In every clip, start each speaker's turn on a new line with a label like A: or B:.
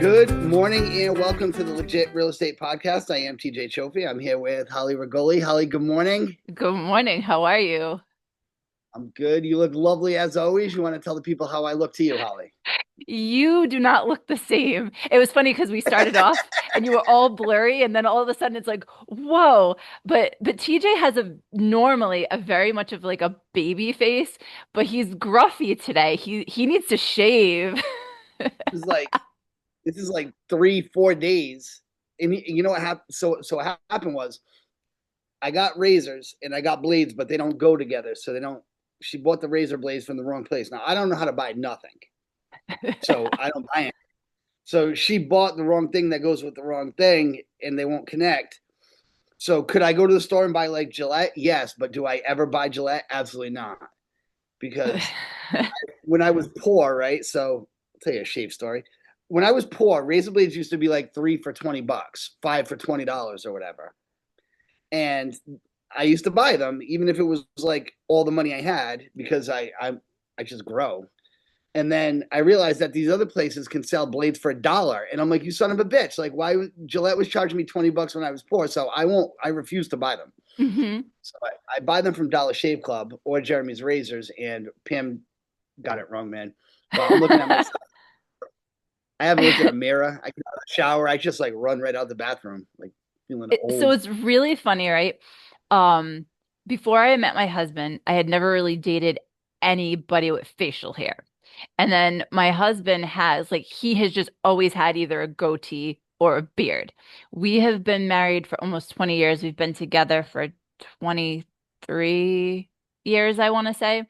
A: Good morning and welcome to the Legit Real Estate Podcast. I am TJ Chofi. I'm here with Holly Rigoli. Holly, good morning.
B: Good morning. How are you?
A: I'm good. You look lovely as always. You want to tell the people how I look to you, Holly?
B: You do not look the same. It was funny because we started off and you were all blurry, and then all of a sudden it's like, whoa. But TJ has a normally a very much of like a baby face, but he's gruffy today. He needs to shave.
A: This is like this is like 3, 4 days. And you know what happened? So what happened was I got razors and I got blades, but they don't go together. So they don't. She bought the razor blades from the wrong place. Now I don't know how to buy nothing, so I don't buy it. So she bought the wrong thing that goes with the wrong thing, and they won't connect. So could I go to the store and buy like Gillette? Yes, but do I ever buy Gillette? Absolutely not. Because when I was poor, right? So I'll tell you a shave story. When I was poor, razor blades used to be like three for $20, five for $20 or whatever. And I used to buy them, even if it was like all the money I had, because I just grow. And then I realized that these other places can sell blades for $1. And I'm like, you son of a bitch. Like, why Gillette was charging me $20 when I was poor. So I refuse to buy them.
B: hmm
A: So I buy them from Dollar Shave Club or Jeremy's Razors. And Pam got it wrong, man. But I'm looking at myself. I haven't looked at a mirror. I get out of the shower. I just like run right out the bathroom, like feeling
B: So
A: old.
B: it's really funny, right? Um, Before I met my husband, I had never really dated anybody with facial hair. And then my husband has, like, he has just always had either a goatee or a beard. We have been married for almost 20 years. We've been together for 23 years, I want to say.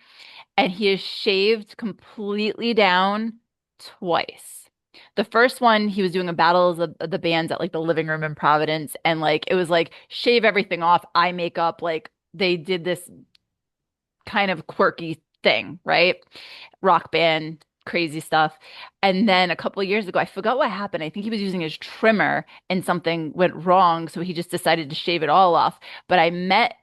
B: And he has shaved completely down twice. The first one, he was doing a battles of the bands at like the living room in Providence, and like it was like shave everything off, eye makeup, like they did this kind of quirky thing, right? Rock band, crazy stuff. And then a couple of years ago, I forgot what happened. I think he was using his trimmer and something went wrong, so he just decided to shave it all off. But I met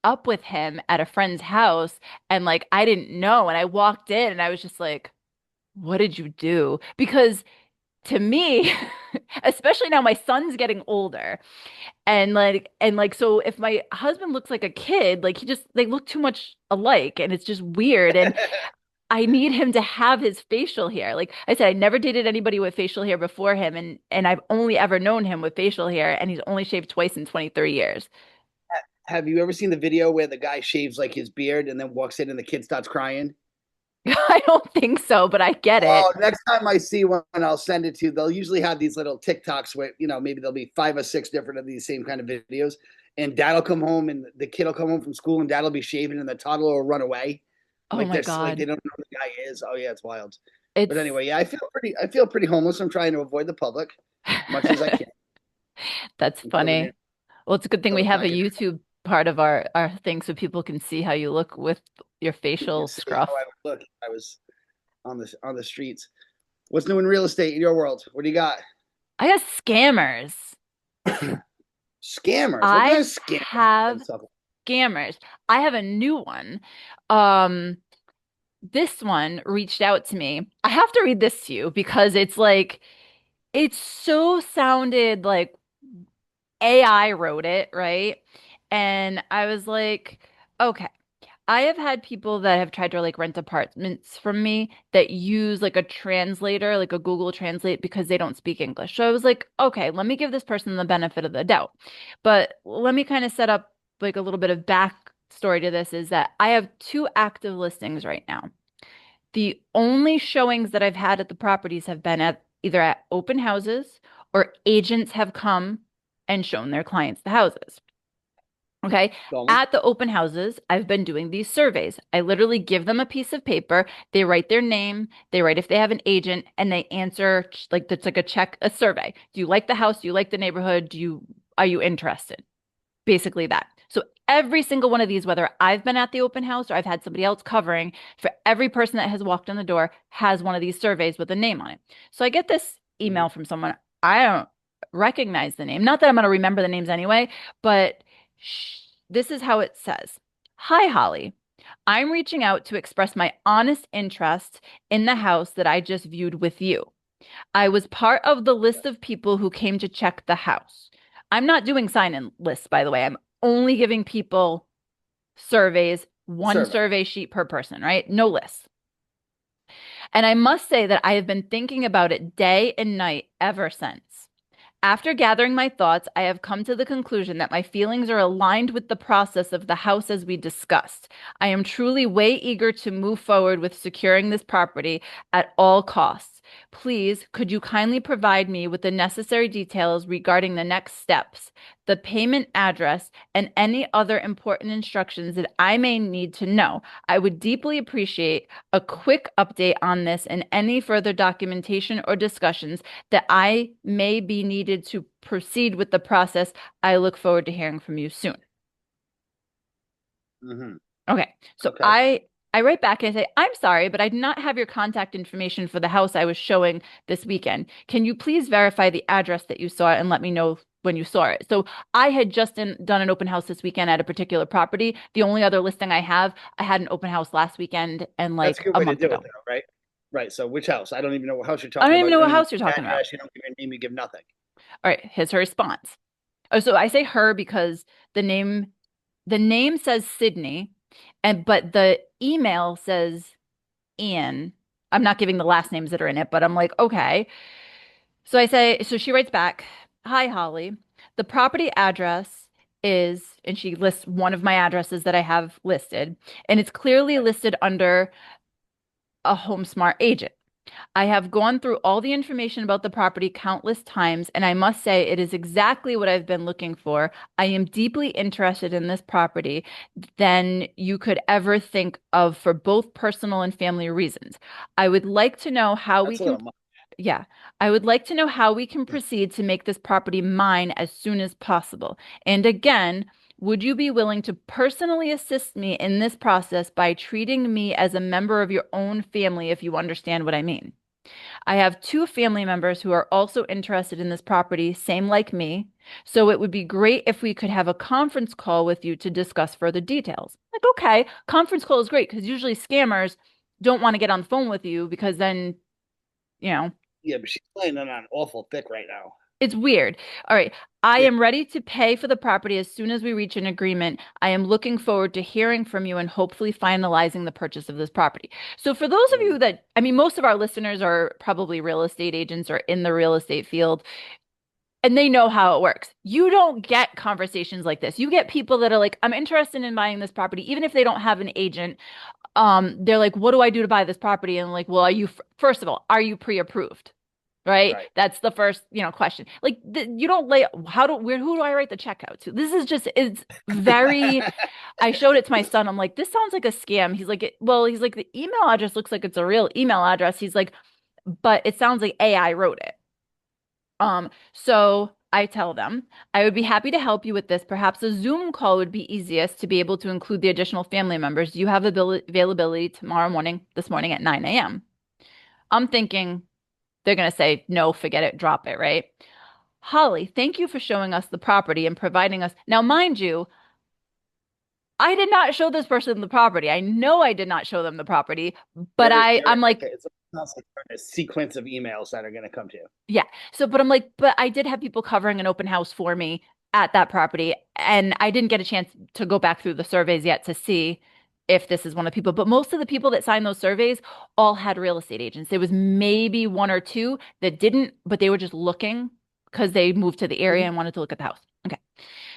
B: up with him at a friend's house, and like I didn't know, and I walked in and I was just like, what did you do? Because to me, especially now my son's getting older, and like so if my husband looks like a kid, like he just they look too much alike and it's just weird, and I need him to have his facial hair. Like I said, I never dated anybody with facial hair before him, and I've only ever known him with facial hair, and he's only shaved twice in 23 years.
A: Have you ever seen the video where the guy shaves like his beard and then walks in and the kid starts crying?
B: I don't think so, but I get
A: Oh,
B: it.
A: next time I see one, I'll send it to you. They'll usually have these little TikToks where, maybe there'll be 5 or 6 different of these same kind of videos. And dad'll come home and the kid will come home from school and dad'll be shaving and the toddler will run away.
B: Oh
A: Like
B: my
A: this, like
B: God.
A: they don't know who the guy is. Oh yeah, it's wild. But
B: It's
A: anyway, yeah, I feel pretty homeless. I'm trying to avoid the public as much as I can.
B: that's
A: I'm covered in
B: funny. Well, it's a good thing
A: so
B: we
A: it's
B: have a
A: not getting
B: YouTube part of our thing so people can see how you look with your
A: you can
B: facial
A: see how
B: scruff.
A: I would look if I was on the streets. What's new in real estate in your world? What do you got?
B: I have scammers.
A: Scammers. What kind
B: I
A: of scammers
B: have
A: and stuff?
B: scammers. I have a new one. Um, this one reached out to me. I have to read this to you because it's like it's so sounded like AI wrote it, right? And I was like, okay. I have had people that have tried to like rent apartments from me that use like a translator, like a Google Translate, because they don't speak English. So I was like, okay, let me give this person the benefit of the doubt. But let me kind of set up like a little bit of backstory to this is that I have two active listings right now. The only showings that I've had at the properties have been at either at open houses or agents have come and shown their clients the houses. Okay.
A: Going.
B: At the open houses, I've been doing these surveys. I literally give them a piece of paper. They write their name, they write if they have an agent, and they answer like that's like a check, a survey. Do you like the house? Do you like the neighborhood? Are you interested? Basically that. So every single one of these, whether I've been at the open house or I've had somebody else covering, for every person that has walked in the door has one of these surveys with a name on it. So I get this
A: Mhm.
B: email from someone. I don't recognize the name. Not that I'm going to remember the names anyway, but this is how it says. Hi, Holly. I'm reaching out to express my honest interest in the house that I just viewed with you. I was part of the list of people who came to check the house. I'm not doing sign-in lists, by the way. I'm only giving people surveys, one
A: Survey.
B: survey sheet per person, right? No list. And I must say that I have been thinking about it day and night ever since. After gathering my thoughts, I have come to the conclusion that my feelings are aligned with the process of the house as we discussed. I am truly way eager to move forward with securing this property at all costs. Please, could you kindly provide me with the necessary details regarding the next steps, the payment address, and any other important instructions that I may need to know? I would deeply appreciate a quick update on this and any further documentation or discussions that I may be needed to proceed with the process. I look forward to hearing from you soon.
A: Hmm.
B: Okay. So
A: Okay.
B: I write back and I say, I'm sorry, but I did not have your contact information for the house I was showing this weekend. Can you please verify the address that you saw and let me know when you saw it? So I had just done an open house this weekend at a particular property. The only other listing I have, I had an open house last weekend and
A: That's a
B: like
A: good
B: a
A: way to
B: month
A: do it,
B: ago.
A: though, right? Right. So which house? I don't even know what house you're
B: I
A: talking
B: don't even
A: about.
B: know
A: You
B: what
A: don't even
B: house you're
A: give
B: talking
A: an
B: about.
A: address. You don't give a name. You give nothing.
B: All right, here's her response. Oh, so I say her because the name the name says Sydney, and but the email says Ian. I'm not giving the last names that are in it, but I'm like, okay. So I say, so she writes back, Hi, Holly. The property address is, and she lists one of my addresses that I have listed, and it's clearly listed under a HomeSmart agent. I have gone through all the information about the property countless times, and I must say it is exactly what I've been looking for. I am deeply interested in this property than you could ever think of for both personal and family reasons. I would like to know how we
A: That's a
B: can
A: little much.
B: yeah, I would like to know how we can proceed to make this property mine as soon as possible. And again, would you be willing to personally assist me in this process by treating me as a member of your own family, if you understand what I mean? I have two family members who are also interested in this property, same like me. So it would be great if we could have a conference call with you to discuss further details. Like, okay, conference call is great because usually scammers don't want to get on the phone with you because then, you know,
A: Yeah, but she's playing it on awful thick right now.
B: it's weird. All right. I
A: Yeah.
B: am ready to pay for the property as soon as we reach an agreement. I am looking forward to hearing from you and hopefully finalizing the purchase of this property. So, for those of
A: Mm.
B: you that, I mean, most of our listeners are probably real estate agents or in the real estate field, and they know how it works. You don't get conversations like this. You get people that are like, I'm interested in buying this property, even if they don't have an agent. They're like, what do I do to buy this property? And like, well, are you, first of all, are you pre-approved? Right?
A: Right.
B: That's the first, question. Like you don't lay who do I write the check out to? This is just it's very I showed it to my son. I'm like, this sounds like a scam. He's like, well, he's like, the email address looks like it's a real email address. He's like, but it sounds like AI wrote it. So I tell them, I would be happy to help you with this. Perhaps a Zoom call would be easiest to be able to include the additional family members. Do you have availability tomorrow morning, this morning at 9 a.m.? I'm thinking they're going to say, no, forget it, drop it, right? Holly, thank you for showing us the property and providing us. Now, mind you, I did not show this person the property. I know I did not show them the property, but
A: You're
B: I'm
A: in like
B: like,
A: it's almost like a sequence of emails that are going to come to you.
B: yeah. So, but I'm like, but I did have people covering an open house for me at that property, and I didn't get a chance to go back through the surveys yet to see if this is one of the people. But most of the people that signed those surveys all had real estate agents. There was maybe one or two that didn't, but they were just looking because they moved to the area
A: Mhm.
B: and wanted to look at the house. Okay.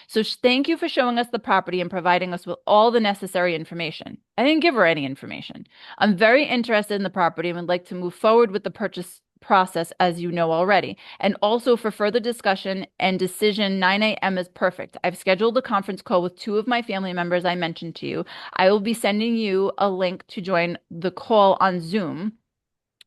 B: So thank you for showing us the property and providing us with all the necessary information. I didn't give her any information. I'm very interested in the property and would like to move forward with the purchase process, as you know already. And also for further discussion and decision, 9 a.m. is perfect. I've scheduled a conference call with two of my family members I mentioned to you. I will be sending you a link to join the call on Zoom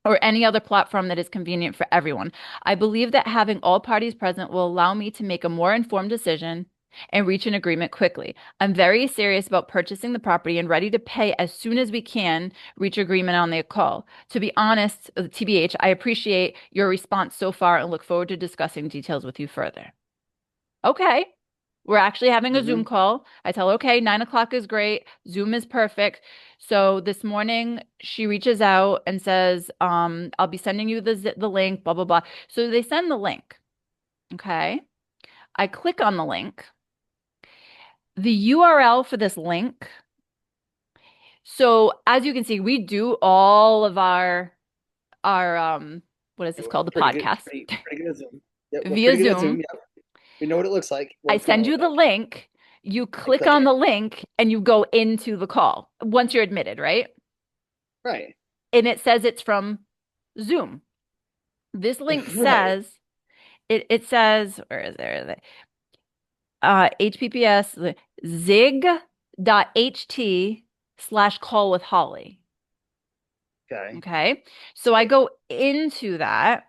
B: or any other platform that is convenient for everyone. I believe that having all parties present will allow me to make a more informed decision and reach an agreement quickly. I'm very serious about purchasing the property and ready to pay as soon as we can reach agreement on the call. To be honest, TBH, I appreciate your response so far and look forward to discussing details with you further. Okay, We're actually having a
A: Hmm.
B: Zoom call. I tell her, okay, 9 o'clock is great. Zoom is perfect. So this morning she reaches out and says, I'll be sending you the link, blah, blah, blah. So they send the link. Okay. I click on the link. The URL for this link. So as you can see, we do all of our what is
A: Yeah,
B: this
A: we're
B: called? The
A: pretty good,
B: podcast
A: pretty good at Zoom. Yeah, we're
B: via
A: pretty good at
B: Zoom.
A: Zoom. Yeah, we know what it looks like, what
B: I
A: it's gonna
B: send you
A: look
B: the
A: like.
B: link, you
A: I
B: click
A: click
B: on
A: it.
B: the link and you go into the call once you're admitted, right?
A: Right.
B: And it says it's from Zoom. This link
A: Right.
B: says it says, where is there? HPPS zig.ht/call with Holly.
A: Okay.
B: Okay. So I go into that.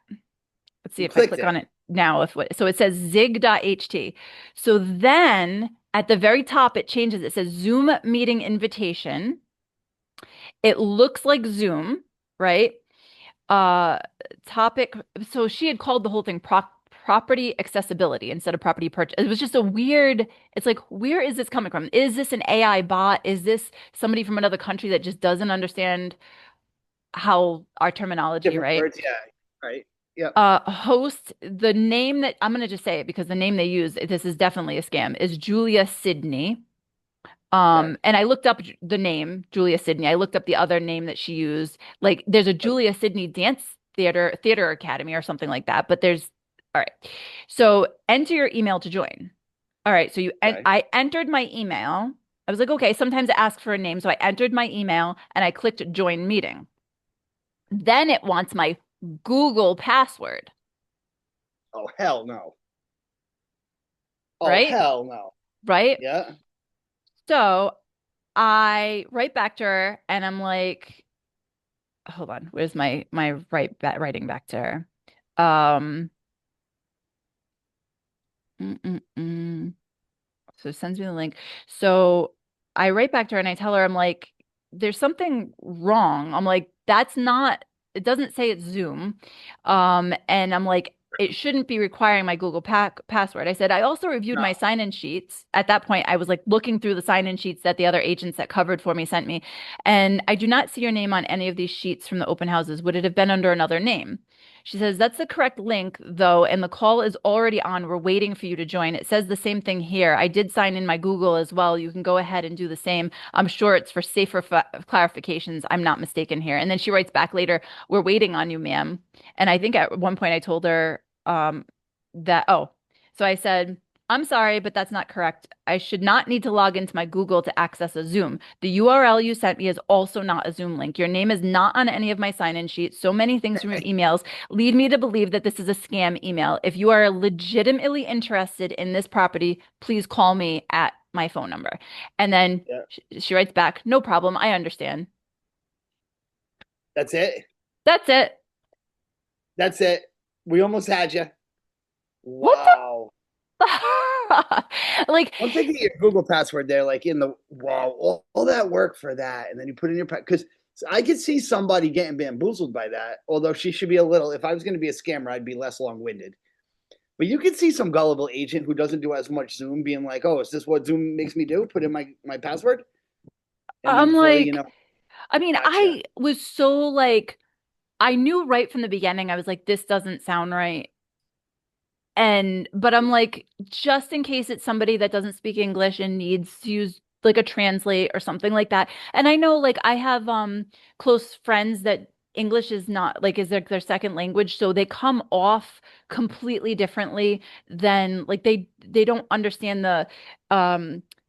B: Let's see
A: You
B: if I
A: clicked
B: click
A: it.
B: on it now. If what, so it says zig.ht. So then at the very top, it changes. It says Zoom meeting invitation. It looks like Zoom, right? Uh, topic. So she had called the whole thing property accessibility instead of property purchase. It was just a weird, it's like, where is this coming from? Is this an AI bot? Is this somebody from another country that just doesn't understand how our terminology,
A: Different
B: right?
A: words. Yeah. Right. Yep.
B: Host, the name that I'm going to just say it because the name they use, this is definitely a scam, is Julia Sidney.
A: Okay.
B: And I looked up the name Julia Sidney. I looked up the other name that she used. Like there's a Julia Sidney Dance Theater Academy or something like that. But there's all right. So enter your email to join. All right. So
A: Okay.
B: I entered my email. I was like, okay, sometimes it asks for a name. So I entered my email and I clicked join meeting. Then it wants my Google password,
A: Oh hell no. Oh
B: right?
A: hell no.
B: Right.
A: Yeah.
B: So I write back to her and I'm like, hold on, where's writing back to her? Um, mm, mm, mm. So it sends me the link. So I write back to her and I tell her, I'm like, there's something wrong. I'm like, that's not, it doesn't say it's Zoom. And I'm like, it shouldn't be requiring my Google password. I said, I also reviewed
A: No.
B: my sign-in sheets. At that point, I was like looking through the sign-in sheets that the other agents that covered for me sent me. And I do not see your name on any of these sheets from the open houses. Would it have been under another name? She says, that's the correct link, though, and the call is already on. We're waiting for you to join. It says the same thing here. I did sign in my Google as well. You can go ahead and do the same. I'm sure it's for safer clarifications. I'm not mistaken here. And then she writes back later, we're waiting on you, ma'am. And I think at one point I told her so I said, I'm sorry, but that's not correct. I should not need to log into my Google to access a Zoom. The URL you sent me is also not a Zoom link. Your name is not on any of my sign-in sheets. So many things from your emails lead me to believe that this is a scam email. If you are legitimately interested in this property, please call me at my phone number. And then
A: Yeah.
B: she writes back, no problem. I understand.
A: That's it.
B: That's it.
A: That's it. We almost had you.
B: What the?
A: Wow.
B: Like,
A: I'm thinking your Google password there, like in the wow, all that work for that, and then you put in your because I could see somebody getting bamboozled by that. Although she should be a little. If I was going to be a scammer, I'd be less long-winded. But you could see some gullible agent who doesn't do as much Zoom, being like, "Oh, is this what Zoom makes me do? Put in my password?" And then
B: I'm
A: before you
B: like,
A: know,
B: I mean,
A: gotcha.
B: I was so like, I knew right from the beginning, I was like, this doesn't sound right. But I'm like, just in case it's somebody that doesn't speak English and needs to use like a translate or something like that. And I know like I have close friends that English is not like is their second language, so they come off completely differently than like they don't understand the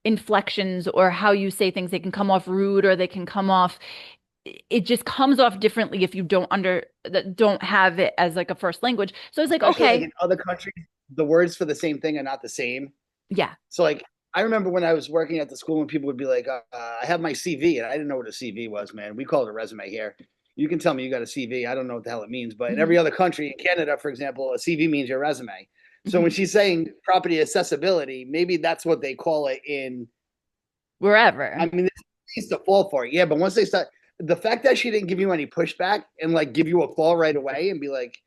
B: inflections or how you say things. They can come off rude or they can come off it just comes off differently if you don't have it as like a first language. So I was like,
A: Especially like
B: okay,
A: in other countries, the words for the same thing are not the same.
B: yeah.
A: So like I remember when I was working at the school and people would be like, "I have my CV," and I didn't know what a CV was, man. We call it a resume here. You can tell me you got a CV. I don't know what the hell it means, but in
B: Hmm.
A: every other country, in Canada, for example, a CV means your resume. So when
B: Hmm.
A: she's saying property accessibility, maybe that's what they call it in. I
B: Wherever.
A: mean, there's things to fall for, yeah. But once they start, the fact that she didn't give you any pushback and like give you a call right away and be like,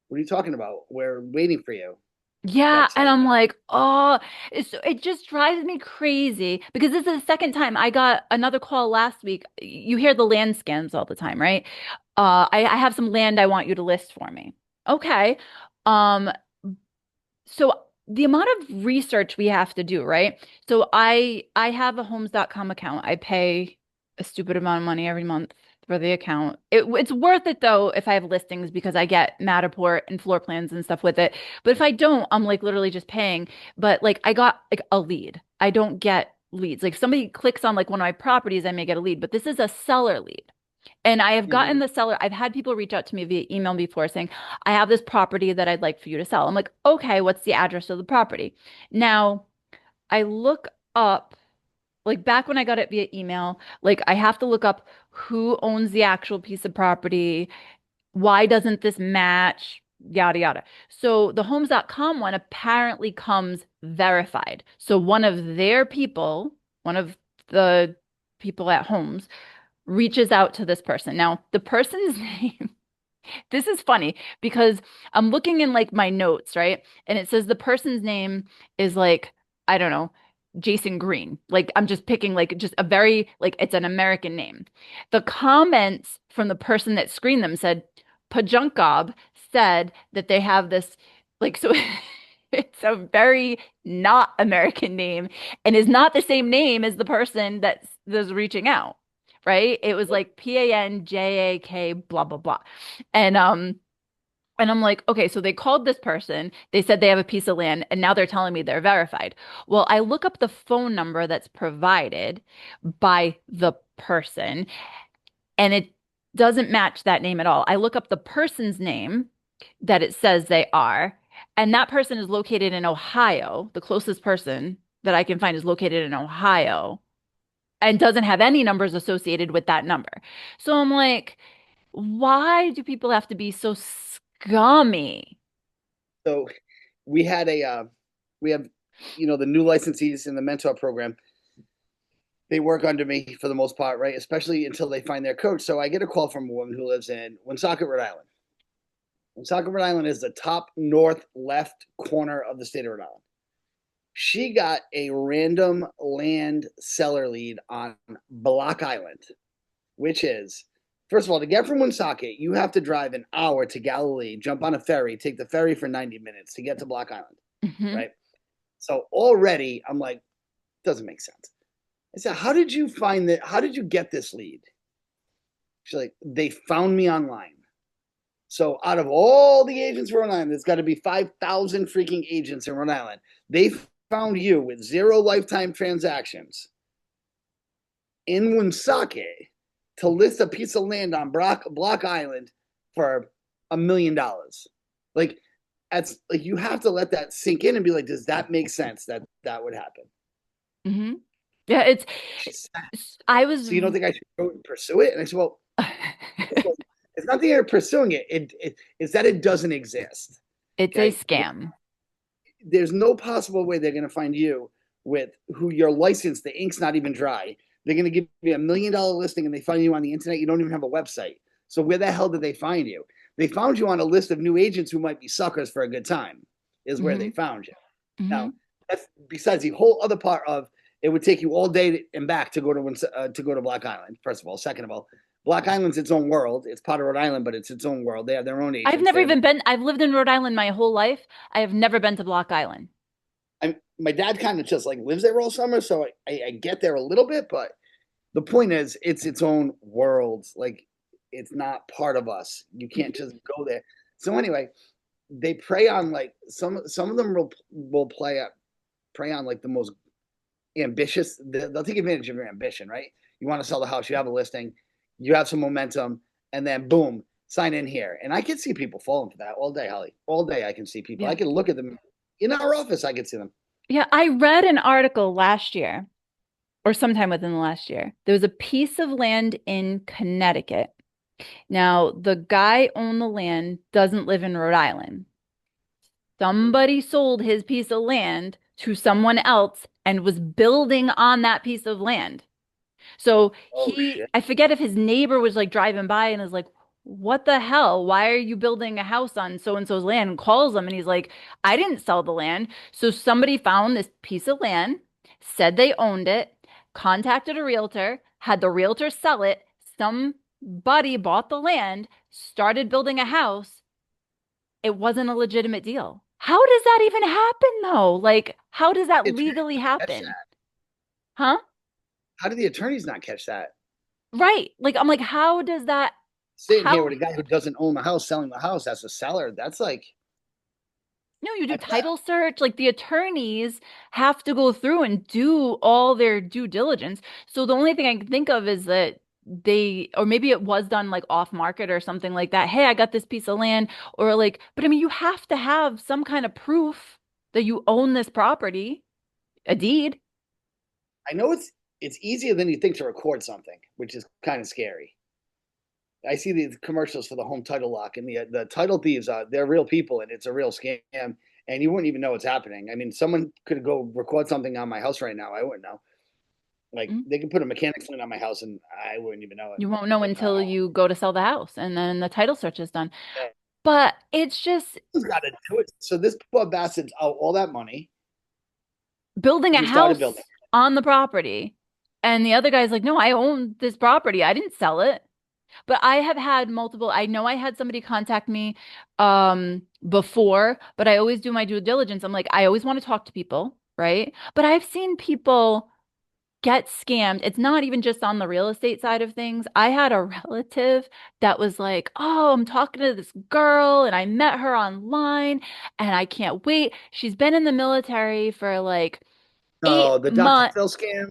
A: "What are you talking about? We're waiting for you."
B: Yeah,
A: That's how
B: and
A: you
B: I'm
A: know.
B: like, oh, it just drives me crazy because this is the second time I got another call last week. You hear the land scams all the time, right? I have some land I want you to list for me. Okay. Um, so the amount of research we have to do, right? So I have a homes.com account. I pay a stupid amount of money every month for the account. It's worth it though if I have listings because I get Matterport and floor plans and stuff with it. But if I don't, I'm like literally just paying. But like I got like a lead. I don't get leads. Like somebody clicks on like one of my properties, I may get a lead, but this is a seller lead. And I have gotten
A: Mhm.
B: the seller, I've had people reach out to me via email before saying, I have this property that I'd like for you to sell. I'm like, okay, what's the address of the property? Now, I look up, like back when I got it via email, like I have to look up who owns the actual piece of property. Why doesn't this match? Yada, yada. So the homes.com one apparently comes verified. So one of their people, one of the people at Homes, reaches out to this person. Now, the person's name, this is funny because I'm looking in like my notes, right? And it says the person's name is like, I don't know, Jason Green. Like I'm just picking like just a very like it's an American name. The comments from the person that screened them said Pajunkov said that they have this like so it's a very not American name and is not the same name as the person that's reaching out, right? It was like Panjak blah blah blah. And and I'm like, okay, so they called this person. They said they have a piece of land, and now they're telling me they're verified. Well, I look up the phone number that's provided by the person, and it doesn't match that name at all. I look up the person's name that it says they are, and that person is located in Ohio. The closest person that I can find is located in Ohio and doesn't have any numbers associated with that number. So I'm like, why do people have to be so scummy?
A: So we had we have, the new licensees in the mentor program. They work under me for the most part, right? Especially until they find their coach. So I get a call from a woman who lives in Woonsocket, Rhode Island. Woonsocket, Rhode Island is the top north left corner of the state of Rhode Island. She got a random land seller lead on Block Island, which is, first of all, to get from Woonsocket, you have to drive an hour to Galilee, jump on a ferry, take the ferry for 90 minutes to get to Block Island,
B: Hmm.
A: right? So already I'm like, doesn't make sense. I said, how did you find that? How did you get this lead? She's like, they found me online. So out of all the agents in Rhode Island, there's got to be 5,000 freaking agents in Rhode Island. They found you with zero lifetime transactions in Woonsocket to list a piece of land on Block Island for $1 million. Like, that's like you have to let that sink in and be like, does that make sense that that would happen?
B: Hmm. Yeah, it's,
A: She said,
B: I was,
A: so you don't think I should go and pursue it? And I said, well, it's not that you're pursuing it. It's that it doesn't exist.
B: it's a
A: Okay.
B: scam.
A: There's no possible way they're going to find you with who your license, the ink's not even dry. They're going to give you $1 million listing and they find you on the internet. You don't even have a website. So where the hell did they find you? They found you on a list of new agents who might be suckers for a good time, is where they
B: Hmm.
A: found you. Now,
B: Hmm.
A: that's besides the whole other part of it would take you all day and back to go to Black Island. First of all, second of all, Black Island's its own world. It's part of Rhode Island, but it's its own world. They have their own
B: I've
A: agents.
B: never
A: They have
B: even been, I've lived in Rhode Island my whole life. I have never been to Block Island.
A: my dad kind of just like lives there all summer, so I get there a little bit, but the point is, it's its own world. Like it's not part of us. You can't
B: Hmm.
A: just go there. So anyway, they prey on like some of them will prey on like the most ambitious. They'll take advantage of your ambition, right? You want to sell the house, you have a listing, you have some momentum, and then boom, sign in here. And I can see people falling for that all day, Holly. All day I can see people. I
B: Yeah.
A: can look at them in our office. I can see them.
B: Yeah, I read an article last year or sometime within the last year. There was a piece of land in Connecticut. Now, the guy owned the land, doesn't live in Rhode Island. Somebody sold his piece of land to someone else and was building on that piece of land. So
A: Oh shit!
B: I forget if his neighbor was like driving by and is like, what the hell? Why are you building a house on so and so's land? And calls him and he's like, I didn't sell the land. So somebody found this piece of land, said they owned it, contacted a realtor, had the realtor sell it. Somebody bought the land, started building a house. It wasn't a legitimate deal. How does that even happen though? Like, how does that
A: Attorneys
B: legally
A: catch
B: happen?
A: that.
B: Huh?
A: How do the attorneys not catch that?
B: Right. Like, I'm like, how does that,
A: Sitting here
B: how
A: with a guy who doesn't own the house, selling the house as a seller. That's like,
B: No, you do
A: I,
B: title search. Like the attorneys have to go through and do all their due diligence. So the only thing I can think of is that they, or maybe it was done like off market or something like that. Hey, I got this piece of land, or like, but I mean, you have to have some kind of proof that you own this property, a deed.
A: I know it's easier than you think to record something, which is kind of scary. I see these commercials for the home title lock, and the title thieves. They're real people, and it's a real scam. And you wouldn't even know what's happening. I mean, someone could go record something on my house right now. I wouldn't know. Like
B: Mm.
A: they could put a mechanics lien on my house, and I wouldn't even know it.
B: You won't know
A: Like,
B: until you go to sell the house and then the title search is done.
A: yeah,
B: But it's just
A: who's got to do it? So this poor bastard's out all that money.
B: building a
A: He started building.
B: house on the property. And the other guy's like, no, I own this property. I didn't sell it. But I have had multiple, I know I had somebody contact me before, but I always do my due diligence. I'm like, I always want to talk to people, right? But I've seen people get scammed. It's not even just on the real estate side of things. I had a relative that was like, "Oh, I'm talking to this girl and I met her online and I can't wait. She's been in the military for like eight
A: No, the Dr.
B: months,
A: Phil scam.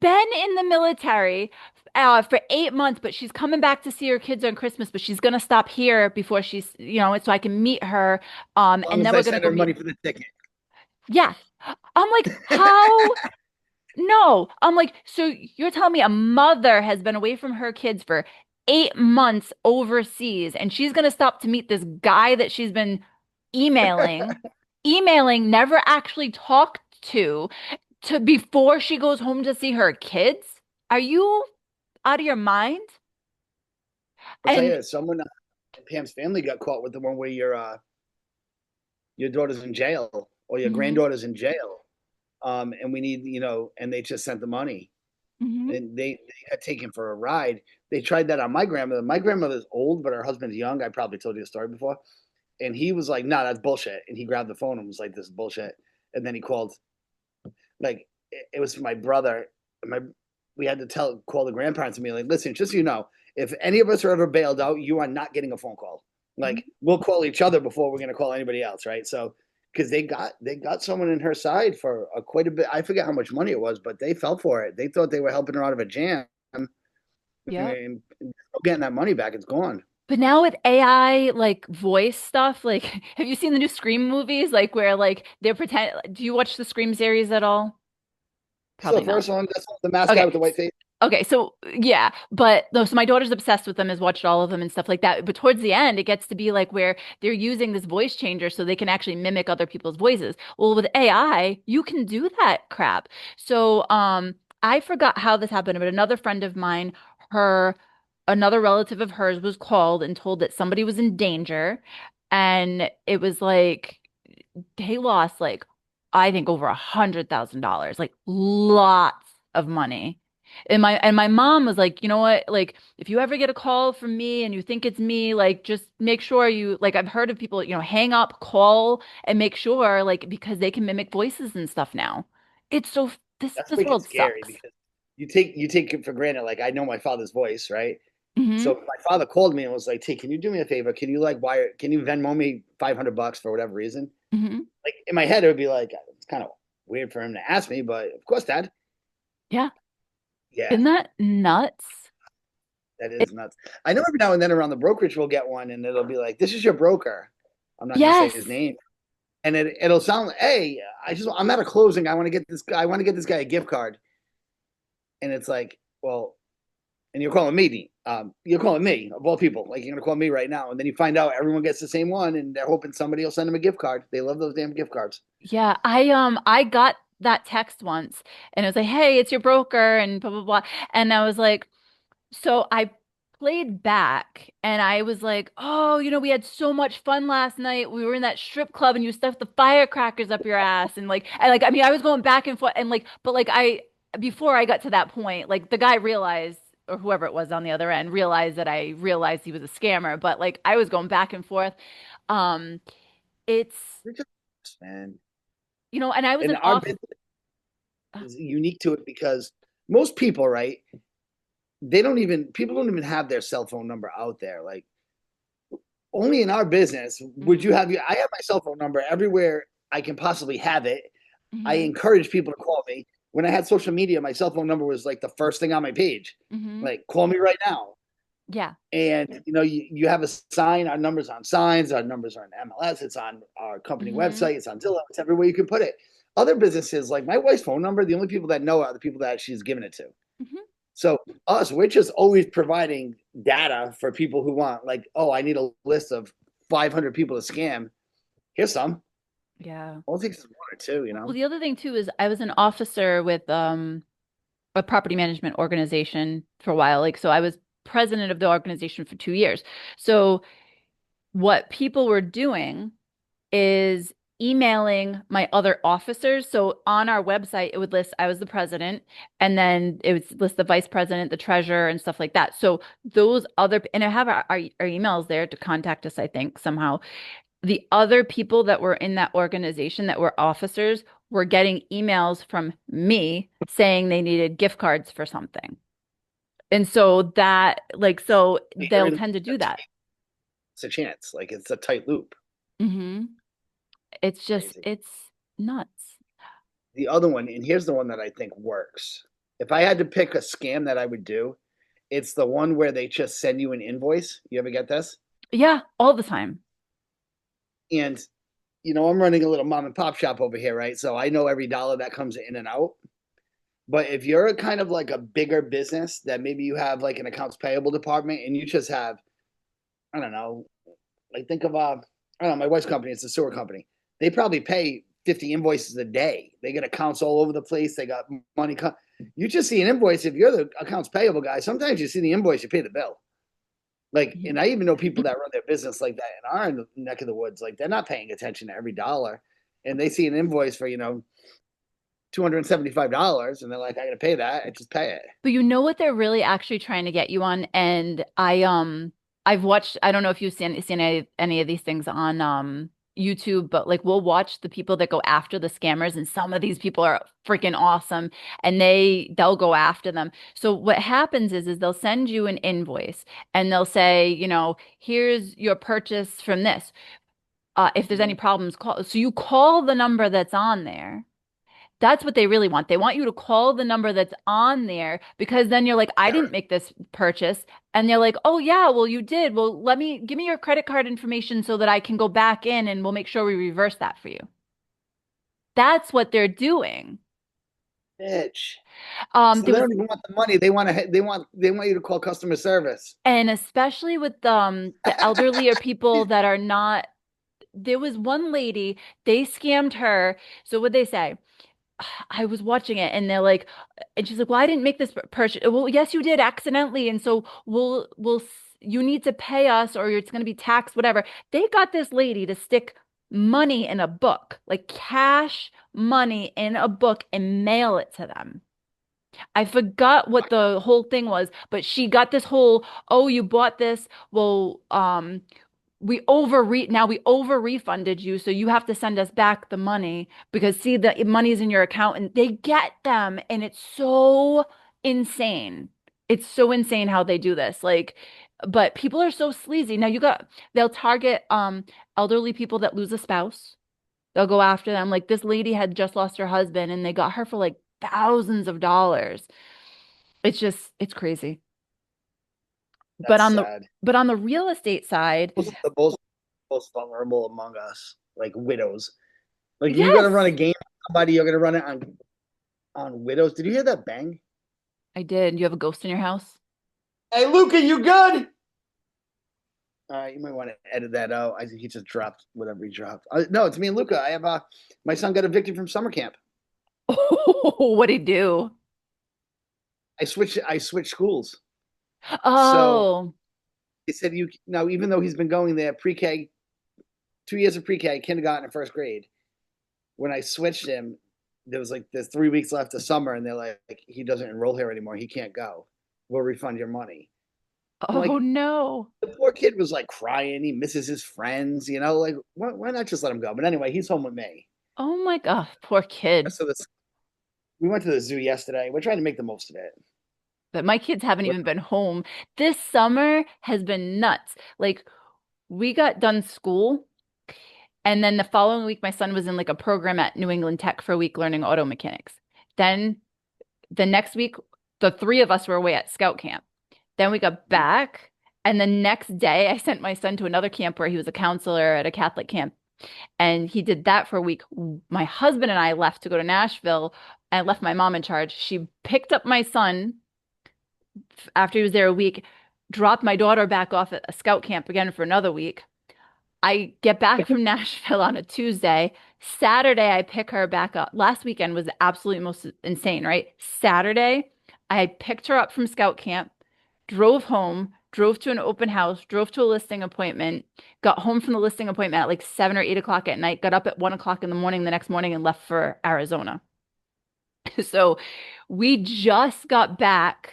B: been in the military for 8 months, but she's coming back to see her kids on Christmas, but she's gonna stop here before she's, so I can meet her.
A: As long
B: And
A: as
B: then
A: I
B: we're gonna
A: send
B: go
A: her
B: meet.
A: money for the ticket.
B: Yeah. I'm like, how? No. I'm like, so you're telling me a mother has been away from her kids for 8 months overseas, and she's gonna stop to meet this guy that she's been emailing, never actually talked to before she goes home to see her kids? Are you out of your mind?
A: I'll tell
B: And
A: you, someone in Pam's family got caught with the one where your daughter's in jail or your
B: hmm
A: granddaughter's in jail, and we need and they just sent the money,
B: hmm
A: and they got taken for a ride. They tried that on my grandmother. My grandmother's old, but her husband's young. I probably told you the story before, and he was like, "No, nah, that's bullshit," and he grabbed the phone and was like, "This is bullshit," and then he called. Like it was for my brother. My We had to call the grandparents and be like, listen, just so you know, if any of us are ever bailed out, you are not getting a phone call. Like we'll call each other before we're gonna call anybody else, right? So because they got someone in her side for quite a bit. I forget how much money it was, but they fell for it. They thought they were helping her out of a jam,
B: Yep.
A: and getting that money back, it's gone.
B: But now with AI like voice stuff, like have you seen the new Scream movies? Like where like they're pretend do you watch the Scream series at all?
A: So
B: Probably
A: the
B: not.
A: first one, that's the mask guy
B: Okay.
A: with the white face.
B: Okay, so yeah, but no, so my daughter's obsessed with them, has watched all of them and stuff like that. But towards the end, it gets to be like where they're using this voice changer so they can actually mimic other people's voices. Well, with AI, you can do that crap. So, I forgot how this happened, but another friend of mine, her, another relative of hers was called and told that somebody was in danger, and it was like they lost like I think over $100,000, like lots of money. And my mom was like, you know what? Like, if you ever get a call from me and you think it's me, like, just make sure you like. I've heard of people, hang up, call, and make sure, like, because they can mimic voices and stuff now. It's so this
A: That's
B: this
A: where it gets
B: world
A: scary
B: sucks.
A: because you take it for granted. Like I know my father's voice, right?
B: hmm
A: So my father called me and was like, "Hey, can you do me a favor? Can you like wire? Can you Venmo me $500 for whatever reason?"
B: hmm
A: Like in my head, it would be like it's kind of weird for him to ask me, but of course, Dad.
B: Yeah,
A: Yeah,
B: isn't that nuts?
A: that
B: It,
A: is nuts. I know every now and then around the brokerage we'll get one, and it'll be like, "This is your broker." I'm not going to say
B: yes.
A: his name, and it'll sound like, "Hey, I'm at a closing. I want to get this guy. I want to get this guy a gift card," and it's like, well, and you're calling me of all people. Like you're gonna call me right now, and then you find out everyone gets the same one, and they're hoping somebody will send them a gift card. They love those damn gift cards.
B: Yeah, I got that text once and it was like, "Hey, it's your broker," and blah blah blah. And I was like, so I played back and I was like, oh, we had so much fun last night. We were in that strip club and you stuffed the firecrackers up your ass. I mean, I was going back and forth and but before I got to that point, like the guy realized, or whoever it was on the other end realized that I realized he was a scammer. But like I was going back and forth. Um, it's,
A: We're just, man.
B: and I was
A: And
B: an
A: our
B: off.
A: business is unique to it because most people, right? People don't even have their cell phone number out there. Like only in our business would
B: Mhm,
A: you have I have my cell phone number everywhere I can possibly have it. I
B: mhm,
A: encourage people to call me. When I had social media, my cell phone number was like the first thing on my page.
B: mhm.
A: Like, call me right now.
B: Yeah.
A: And you have a sign, our numbers on signs, our numbers are on MLS, it's on our company
B: Mhm,
A: website, it's on Zillow, it's everywhere you can put it. Other businesses, like my wife's phone number, the only people that know are the people that she's given it to.
B: mhm.
A: So we're just always providing data for people who want, like, oh, I need a list of 500 people to scam. Here's some.
B: Yeah.
A: All it takes is one or two, you
B: Well,
A: know?
B: the other thing too is I was an officer with a property management organization for a while. Like, so I was president of the organization for 2 years. So what people were doing is emailing my other officers. So on our website, it would list I was the president, and then it would list the vice president, the treasurer, and stuff like that. So those other, and I have our emails there to contact us, I think, somehow. The other people that were in that organization that were officers were getting emails from me saying they needed gift cards for something. And so so
A: You're
B: they'll
A: in
B: tend to do that.
A: it's a chance. Like it's a tight loop.
B: It's just,
A: Crazy.
B: it's nuts.
A: The other one, and here's the one that I think works. If I had to pick a scam that I would do, it's the one where they just send you an invoice. You ever get this?
B: Yeah, all the time.
A: And I'm running a little mom and pop shop over here, right? So I know every dollar that comes in and out. But if you're a kind of like a bigger business that maybe you have like an accounts payable department and you just have, I don't know, like think of I don't know, my wife's company, it's a sewer company. They probably pay 50 invoices a day. They get accounts all over the place. They got money. You just see an invoice. If you're the accounts payable guy, sometimes you see the invoice, you pay the bill. Like, and I even know people that run their business like that in our neck of the woods. Like, they're not paying attention to every dollar, and they see an invoice for $275, and they're like, "I got to pay that. I just pay it."
B: But you know what they're really actually trying to get you on? And I've watched, I don't know if you've seen any of these things on YouTube, but like we'll watch the people that go after the scammers, and some of these people are freaking awesome, and they'll go after them. So what happens is they'll send you an invoice and they'll say, here's your purchase from this. If there's any
A: Mhm.
B: problems, call. So you call the number that's on there. That's what they really want. They want you to call the number that's on there because then you're like, I didn't make this purchase. And they're like, oh, yeah, well, you did. Well, give me your credit card information so that I can go back in and we'll make sure we reverse that for you. That's what they're doing.
A: Bitch. So
B: There
A: they
B: was,
A: don't even want the money. They want you to call customer service.
B: and especially with the elderly or people that are not, there was one lady, they scammed her. So what they say? I was watching it and they're like, and she's like, well, I didn't make this purchase. Well, yes, you did accidentally. And so you need to pay us or it's going to be taxed, whatever. They got this lady to stick money in a book, like cash money in a book and mail it to them. I forgot what the whole thing was, but she got this whole, oh, you bought this. Well, we over refunded you, so you have to send us back the money because see the money's in your account and they get them and it's so insane. It's so insane how they do this. Like, but people are so sleazy. Now they'll target elderly people that lose a spouse. They'll go after them. Like this lady had just lost her husband and they got her for like thousands of dollars. It's crazy. But
A: That's
B: on the
A: sad.
B: but on the real estate side,
A: Those are the most vulnerable among us, like widows. Like you're gonna run a
B: yes,
A: game on somebody, you're gonna run it on widows. Did you hear that bang?
B: I did. You have a ghost in your house?
A: Hey, Luca, you good? You might want to edit that out. I think he just dropped whatever he dropped. No, it's me and Luca. I have my son got evicted from summer camp.
B: Oh, what'd he do?
A: I switched schools. So
B: Oh,
A: they said you now, even though he's been going there pre-K, 2 years of pre-K, kindergarten, and first grade. When I switched him, there was like there's 3 weeks left of summer, and they're like, he doesn't enroll here anymore. He can't go. We'll refund your money. I'm
B: oh
A: like,
B: no.
A: the poor kid was like crying. He misses his friends, like why not just let him go? But anyway, he's home with me.
B: Oh my God, poor kid.
A: So this we went to the zoo yesterday. We're trying to make the most of it.
B: But my kids haven't
A: We're,
B: even been home. This summer has been nuts. Like, we got done school, and then the following week, my son was in like a program at New England Tech for a week learning auto mechanics. Then the next week, the three of us were away at scout camp. Then we got back, and the next day, I sent my son to another camp where he was a counselor at a Catholic camp, and he did that for a week. My husband and I left to go to Nashville and left my mom in charge. She picked up my son after he was there a week, dropped my daughter back off at a scout camp again for another week. I get back from Nashville on a Tuesday. Saturday, I pick her back up. Last weekend was the absolute most insane, right? Saturday, I picked her up from scout camp, drove home, drove to an open house, drove to a listing appointment, got home from the listing appointment at like 7 or 8 o'clock at night, got up at 1 o'clock in the morning the next morning and left for Arizona. So we just got back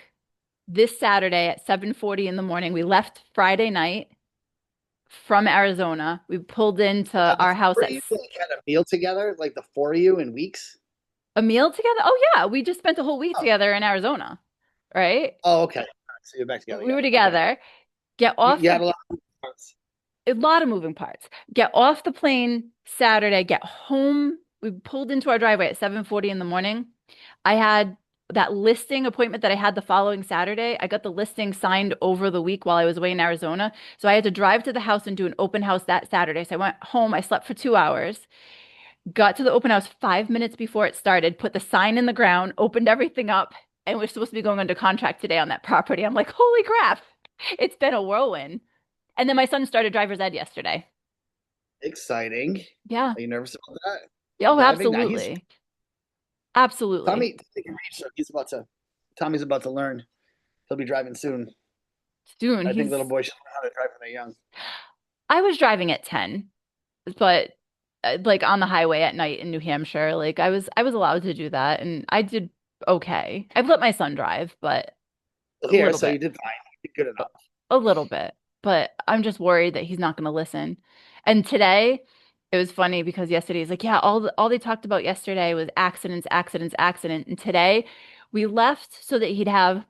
B: this Saturday at 7:40 in the morning. We left Friday night from Arizona. We pulled into
A: now the
B: our house
A: four of
B: at
A: you like had a meal together, like the four of you in weeks.
B: a meal together. Oh yeah, we just spent a whole week
A: Oh,
B: together in Arizona, right?
A: oh, okay. All right, so you're back together.
B: We
A: Yeah,
B: were
A: okay.
B: together. Get
A: You,
B: off
A: you had
B: the
A: a lot of parts.
B: A lot of moving parts. Get off the plane Saturday, get home. We pulled into our driveway at 7:40 in the morning. I had that listing appointment that I had the following Saturday. I got the listing signed over the week while I was away in Arizona. So I had to drive to the house and do an open house that Saturday. So I went home, I slept for 2 hours, got to the open house 5 minutes before it started, put the sign in the ground, opened everything up, and we're supposed to be going under contract today on that property. I'm like, holy crap, it's been a whirlwind. And then my son started driver's ed yesterday.
A: Exciting.
B: Yeah.
A: Are you nervous about that?
B: Oh,
A: Driving? Now he's
B: absolutely. Absolutely.
A: Tommy's about to learn. He'll be driving soon.
B: Soon.
A: I think little
B: He's
A: boys should learn how to drive when they're young.
B: I was driving at 10, but like on the highway at night in New Hampshire, like I was allowed to do that and I did okay. I've let my son drive, but a
A: Here,
B: little
A: so
B: bit.
A: you did fine. You did good
B: A,
A: enough.
B: a little bit. But I'm just worried that he's not going to listen. And today it was funny because yesterday he's like, yeah, all they talked about yesterday was accidents, accidents, accident. And today we left so that he'd have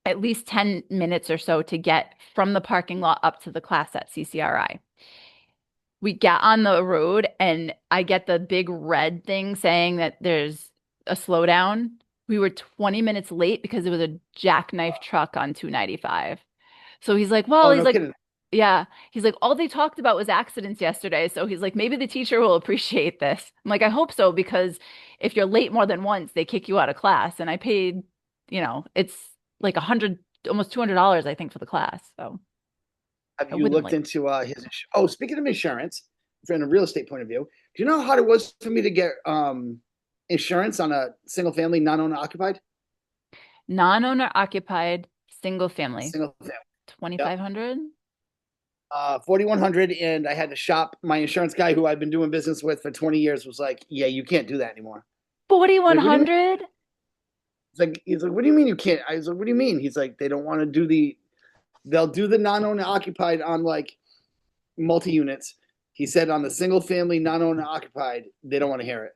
B: at least 10 minutes or so to get from the parking lot up to the class at CCRI. We get on the road and I get the big red thing saying that there's a slowdown. We were 20 minutes late because it was a jackknife truck on 295. So he's like, well,
A: Oh,
B: he's
A: no
B: like,
A: kidding.
B: yeah. He's like, all they talked about was accidents yesterday. So he's like, maybe the teacher will appreciate this. I'm like, I hope so, because if you're late more than once, they kick you out of class. And I paid, it's like 100, almost $200, I think, for the class. So
A: Have
B: I
A: you
B: wouldn't
A: looked
B: like.
A: into his? Oh, speaking of insurance, from a real estate point of view, do you know how hard it was for me to get insurance on a single family, non-owner occupied?
B: Non-owner occupied, single family,
A: Single family. Yep.
B: 2,500.
A: 4,100, and I had to shop. My insurance guy, who I've been doing business with for 20 years, was like, "Yeah, you can't do that anymore." Like, what do you mean?
B: 4,100?
A: He's like, what do you mean you can't? I was like, what do you mean? He's like, they don't want to do the. They'll do the non-owner occupied on like multi units. He said on the single family non-owner occupied, they don't want to hear it.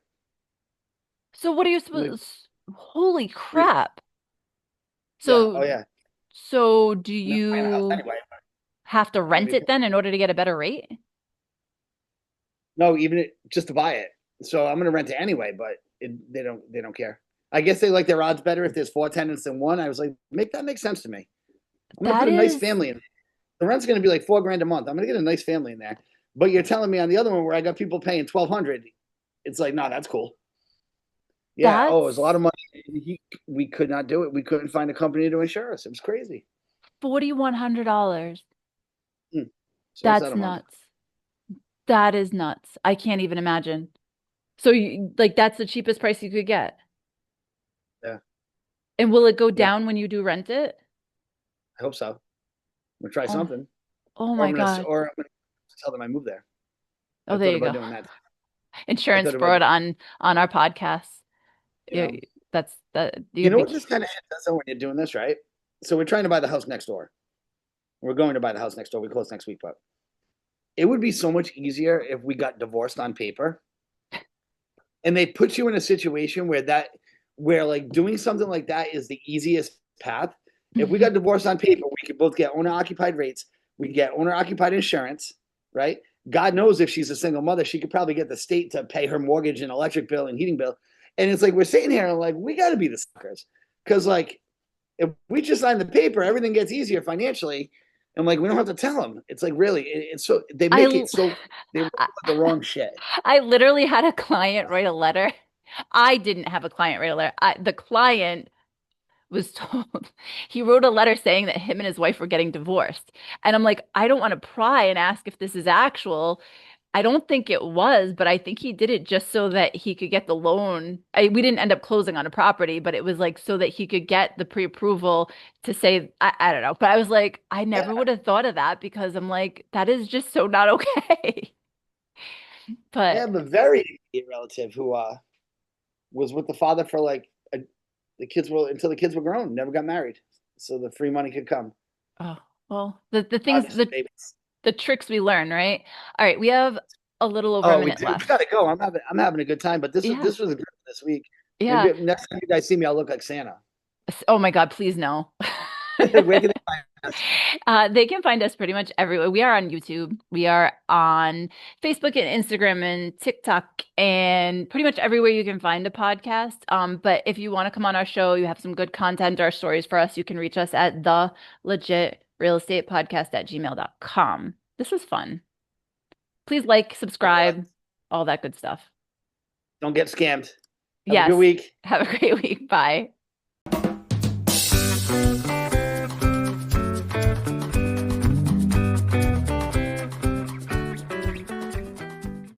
B: So what are you
A: I'm like,
B: supposed? Holy crap.
A: yeah, oh
B: So
A: yeah.
B: so do
A: I'm not buying a house
B: you
A: anyway.
B: have to
A: I'm gonna
B: rent
A: be
B: it then in order to get a better rate?
A: no, just to buy it. So I'm gonna rent it anyway, but they don't care. I guess they like their odds better if there's four tenants than one. I was like, make sense to me. I'm gonna
B: That
A: put a nice
B: is
A: family in. The rent's gonna be like $4,000 a month. I'm gonna get a nice family in there. But you're telling me on the other one where I got people paying 1,200, it's like, no, that's cool. Yeah. Oh, it was a lot
B: that's
A: of money. We could not do it. We couldn't find a company to insure us. It was crazy.
B: $4,100.
A: Hmm. So what's that
B: That's
A: a month?
B: nuts. That is nuts. I can't even imagine. So like that's the cheapest price you could get.
A: Yeah.
B: And will it go
A: Yeah.
B: down when you do rent it?
A: I hope so. I'm gonna try
B: Oh,
A: something,
B: oh my God.
A: or I'm gonna tell them I moved there.
B: Oh,
A: I
B: there
A: thought
B: you
A: about
B: go.
A: doing that. I
B: Insurance
A: thought about
B: fraud on our podcast.
A: you
B: Yeah,
A: know
B: that's that you
A: you
B: gotta
A: know
B: be.
A: what this kind of shit does though when you're doing this, right? So we're trying to buy the house next door. We're going to buy the house next door. We close next week, but it would be so much easier if we got divorced on paper and they put you in a situation where like doing something like that is the easiest path. If we got divorced on paper, we could both get owner occupied rates, we could get owner occupied insurance, right? God knows if she's a single mother, she could probably get the state to pay her mortgage and electric bill and heating bill. And it's like we're sitting here and like we got to be the suckers because like if we just sign the paper, everything gets easier financially, and like we don't have to tell them. It's like really, it's so they
B: I,
A: make it so they work
B: I
A: with the wrong shit.
B: I literally had a client write a letter. I didn't have a client write a letter. The client was told he wrote a letter saying that him and his wife were getting divorced. And I'm like, I don't want to pry and ask if this is actual. I don't think it was, but I think he did it just so that he could get the loan. We didn't end up closing on a property, but it was like so that he could get the pre-approval to say, I don't know. But I was like, I
A: Yeah,
B: never would have thought of that because I'm like, that is just so not okay.
A: I
B: But
A: have a very immediate relative who was with the father for like the kids were until the kids were grown, never got married, so the free money could come.
B: oh, well, the things
A: Obviously, babies.
B: the tricks we learn, right? All right, we have a little over a
A: Oh, we
B: minute
A: do. We
B: left.
A: gotta go. I'm having a good time, but
B: Yeah.
A: this was a good one this week.
B: Yeah.
A: Maybe next time you guys see me, I'll look like Santa.
B: Oh my God, please no.
A: Where can they find us?
B: They can find us pretty much everywhere. We are on YouTube. We are on Facebook and Instagram and TikTok and pretty much everywhere you can find a podcast. But if you want to come on our show, you have some good content or stories for us, you can reach us at the legit real estate podcast at gmail.com. This was fun. Please like,
A: It was.
B: subscribe, all that good stuff.
A: Don't get scammed. Have a good
B: Yes.
A: week.
B: Have a great week. Bye.